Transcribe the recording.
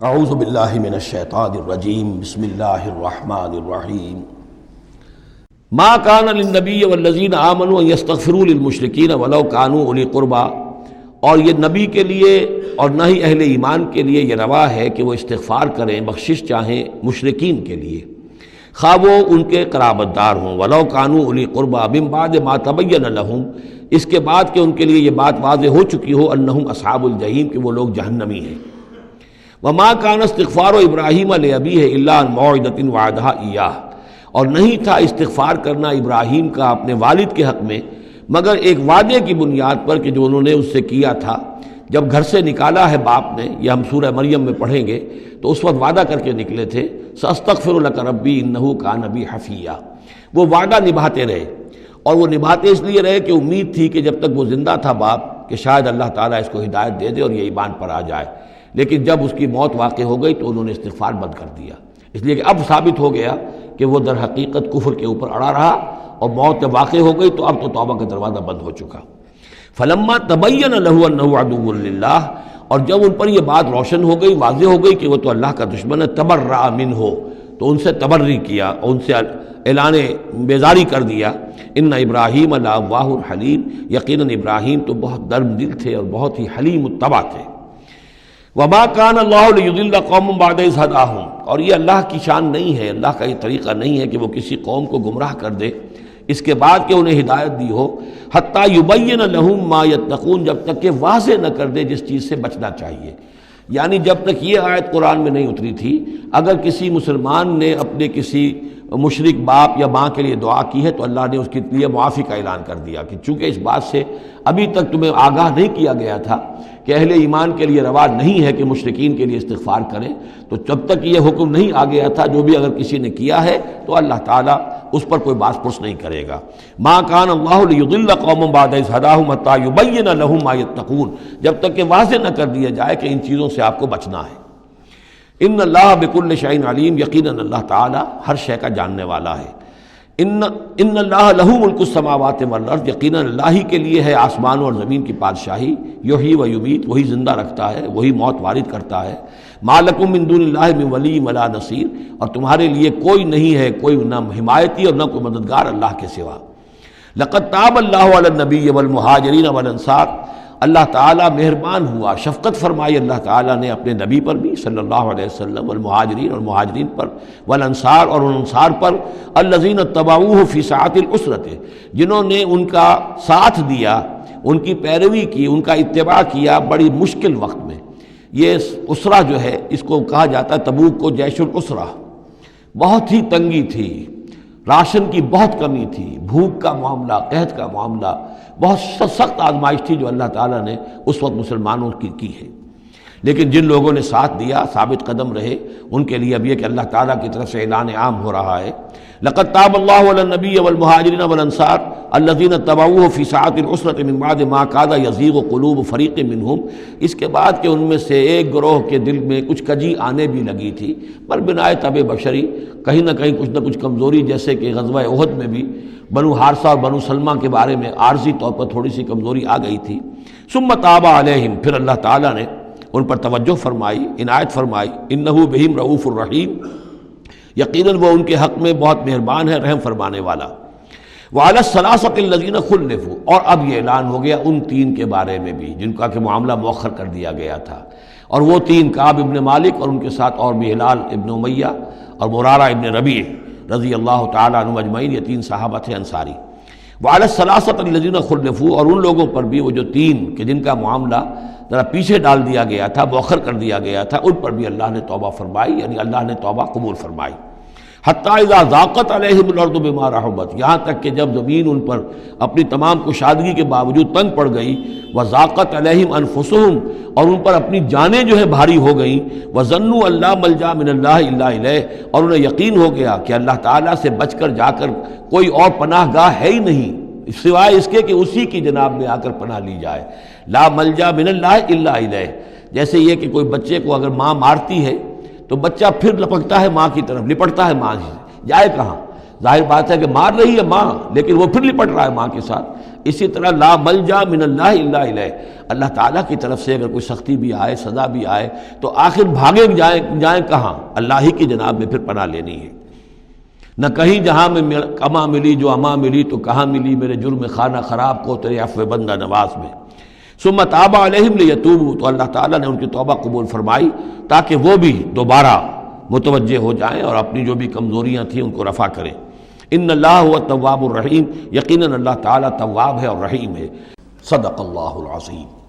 اعوذ باللہ من الشیطان الرجیم بسم اللہ الرحمن الرحیم ما کان للنبی والذین آمنوا ان یستغفروا للمشرکین ولو کانوا اولی قربی، اور یہ نبی کے لیے اور نہ ہی اہل ایمان کے لیے یہ روا ہے کہ وہ استغفار کریں، بخشش چاہیں مشرکین کے لیے، خواہ وہ ان کے قرابت دار ہوں، ولو کانوا اولی قربی من بعد ما تبین لہم، اس کے بعد کہ ان کے لیے یہ بات واضح ہو چکی ہو انہم اصحاب الجحیم، کہ وہ لوگ جہنمی ہیں۔ وما کان استغفار ابراہیم لابیہ الا عن موعدۃ وعدہا ایاہ، اور نہیں تھا استغفار کرنا ابراہیم کا اپنے والد کے حق میں مگر ایک وعدے کی بنیاد پر کہ جو انہوں نے اس سے کیا تھا جب گھر سے نکالا ہے باپ نے، یہ ہم سورہ مریم میں پڑھیں گے، تو اس وقت وعدہ کر کے نکلے تھے ساستغفر لک ربی انہ کان بی حفیہ، وہ وعدہ نبھاتے رہے، اور وہ نبھاتے اس لیے رہے کہ امید تھی کہ جب تک وہ زندہ تھا باپ کہ شاید اللہ تعالیٰ اس کو ہدایت دے دے اور یہ ایمان پر آ جائے، لیکن جب اس کی موت واقع ہو گئی تو انہوں نے استغفار بند کر دیا، اس لیے کہ اب ثابت ہو گیا کہ وہ در حقیقت کفر کے اوپر اڑا رہا، اور موت جب واقع ہو گئی تو اب تو توبہ کا دروازہ بند ہو چکا۔ فلما تبین لہ انہ عدو للہ، اور جب ان پر یہ بات روشن ہو گئی، واضح ہو گئی کہ وہ تو اللہ کا دشمن ہے، تبرأ منہ، تو ان سے تبری کیا، ان سے اعلان بیزاری کر دیا۔ ان ابراہیم لأواہ حلیم، یقیناً ابراہیم تو بہت نرم دل تھے اور بہت ہی حلیم الطبع تھے۔ وما کان اللہ لیضل قوما بعد اذ ھداھم، اور یہ اللہ کی شان نہیں ہے، اللہ کا یہ طریقہ نہیں ہے کہ وہ کسی قوم کو گمراہ کر دے اس کے بعد کہ انہیں ہدایت دی ہو، حتی یبین لہم ما یتقون، جب تک کہ واضح نہ کر دے جس چیز سے بچنا چاہیے۔ یعنی جب تک یہ آیت قرآن میں نہیں اتری تھی، اگر کسی مسلمان نے اپنے کسی مشرک باپ یا ماں کے لیے دعا کی ہے تو اللہ نے اس کے لیے معافی کا اعلان کر دیا کہ چونکہ اس بات سے ابھی تک تمہیں آگاہ نہیں کیا گیا تھا کہ اہل ایمان کے لیے روا نہیں ہے کہ مشرکین کے لیے استغفار کریں، تو جب تک یہ حکم نہیں آ گیا تھا جو بھی اگر کسی نے کیا ہے تو اللہ تعالیٰ اس پر کوئی باس پرس نہیں کرے گا۔ ما کان اللہ لیضل قوما بعد اذ ھداھم حتی یبین لہم ما یتقون، جب تک کہ واضح نہ کر دیا جائے کہ ان چیزوں سے آپ کو بچنا ہے۔ ان اللہ بکل شیء علیم، یقیناً اللہ تعالیٰ ہر شے کا جاننے والا ہے۔ ان اللہ لہ ملک السماوات والارض، یقیناً اللہ ہی کے لیے ہے آسمانوں اور زمین کی بادشاہی، یحیی و یمیت، وہی زندہ رکھتا ہے، وہی موت وارد کرتا ہے۔ ما لکم من دون اللہ من ولی ولا نصیر، اور تمہارے لیے کوئی نہیں ہے، کوئی نہ حمایتی اور نہ کوئی مددگار اللہ کے سوا۔ لقد تاب اللہ علی النبی والمہاجرین والانصار، اللہ تعالیٰ مہربان ہوا، شفقت فرمائی اللہ تعالیٰ نے اپنے نبی پر بھی صلی اللہ علیہ وسلم، والمہاجرین اور مہاجرین پر، والانصار اور ان انصار پر، الذین اتبعوہ فی ساعۃ العسرۃ، جنہوں نے ان کا ساتھ دیا، ان کی پیروی کی، ان کا اتباع کیا بڑی مشکل وقت میں۔ یہ اسرہ جو ہے اس کو کہا جاتا ہے تبوک کو جیش الاسرہ، بہت ہی تنگی تھی، راشن کی بہت کمی تھی، بھوک کا معاملہ، قحط کا معاملہ، بہت سخت آزمائش تھی جو اللہ تعالیٰ نے اس وقت مسلمانوں کی ہے، لیکن جن لوگوں نے ساتھ دیا، ثابت قدم رہے، ان کے لیے اب یہ کہ اللہ تعالیٰ کی طرف سے اعلان عام ہو رہا ہے۔ لقد تاب اللہ علی النبی والمہاجرین والانصار الذین اتبعوہ فی ساعۃ العسرۃ من بعد ما کاد یزیغ قلوب فریق منہم، اس کے بعد کہ ان میں سے ایک گروہ کے دل میں کچھ کجی آنے بھی لگی تھی، پر بنائے طبع بشری، کہیں نہ کچھ کمزوری، جیسے کہ غزوہ احد میں بھی بنو حارثہ اور بنو سلمہ کے بارے میں عارضی طور پر تھوڑی سی کمزوری آ گئی تھی۔ ثم تاب علیہم، پھر اللہ تعالیٰ نے ان پر توجہ فرمائی، عنایت فرمائی، انہ بہم رؤوف الرحیم، یقیناً وہ ان کے حق میں بہت مہربان ہے، رحم فرمانے والا۔ وعلی الثلاثۃ الذین خلفوا، اور اب یہ اعلان ہو گیا ان تین کے بارے میں بھی جن کا کہ معاملہ مؤخر کر دیا گیا تھا، اور وہ تین کعب ابن مالک اور ان کے ساتھ اور بھی ہلال ابن امیہ اور مرارہ ابن ربیع رضی اللہ تعالیٰ عنہم اجمعین، یہ تین صحابہ تھے انصاری۔ وعلی الثلاثۃ الذین خلفوا، اور ان لوگوں پر بھی وہ جو تین کہ جن کا معاملہ ذرا پیچھے ڈال دیا گیا تھا، مؤخر کر دیا گیا تھا، ان پر بھی اللہ نے توبہ فرمائی، یعنی اللہ نے توبہ قبول فرمائی۔ حتی اذا ضاقت علیہم الارض بما رحبت، یہاں تک کہ جب زمین ان پر اپنی تمام کشادگی کے باوجود تنگ پڑ گئی، وضاقت علیہم انفسہم، اور ان پر اپنی جانیں جو ہے بھاری ہو گئیں، وظنوا ان لا ملجا من اللہ الا الیہ، اور انہیں یقین ہو گیا کہ اللہ تعالیٰ سے بچ کر جا کر کوئی اور پناہ گاہ ہے ہی نہیں سوائے اس کے کہ اسی کی جناب میں آ کر پناہ لی جائے۔ لا ملجا من اللہ الا الیہ، جیسے یہ کہ کوئی بچے کو اگر ماں مارتی ہے تو بچہ پھر لپکتا ہے ماں کی طرف، لپٹتا ہے ماں سے، جائے کہاں؟ ظاہر بات ہے کہ مار رہی ہے ماں، لیکن وہ پھر لپٹ رہا ہے ماں کے ساتھ۔ اسی طرح لا ملجا من اللہ الا الیہ، اللہ تعالیٰ کی طرف سے اگر کوئی سختی بھی آئے، سزا بھی آئے، تو آخر بھاگے جائیں کہاں؟ اللہ ہی کی جناب میں پھر پناہ لینی ہے۔ نہ کہیں جہاں میں اما ملی جو اما ملی تو کہاں ملی میرے جرم خانہ خراب کو تیرے عفو بندہ نواز میں۔ ثم تاب علیہم لیتوبوا، تو اللہ تعالیٰ نے ان کی توبہ قبول فرمائی تاکہ وہ بھی دوبارہ متوجہ ہو جائیں اور اپنی جو بھی کمزوریاں تھیں ان کو رفع کریں۔ ان اللہ هو التواب الرحیم، یقیناً اللہ تعالیٰ تواب ہے اور رحیم ہے۔ صدق اللہ العظیم۔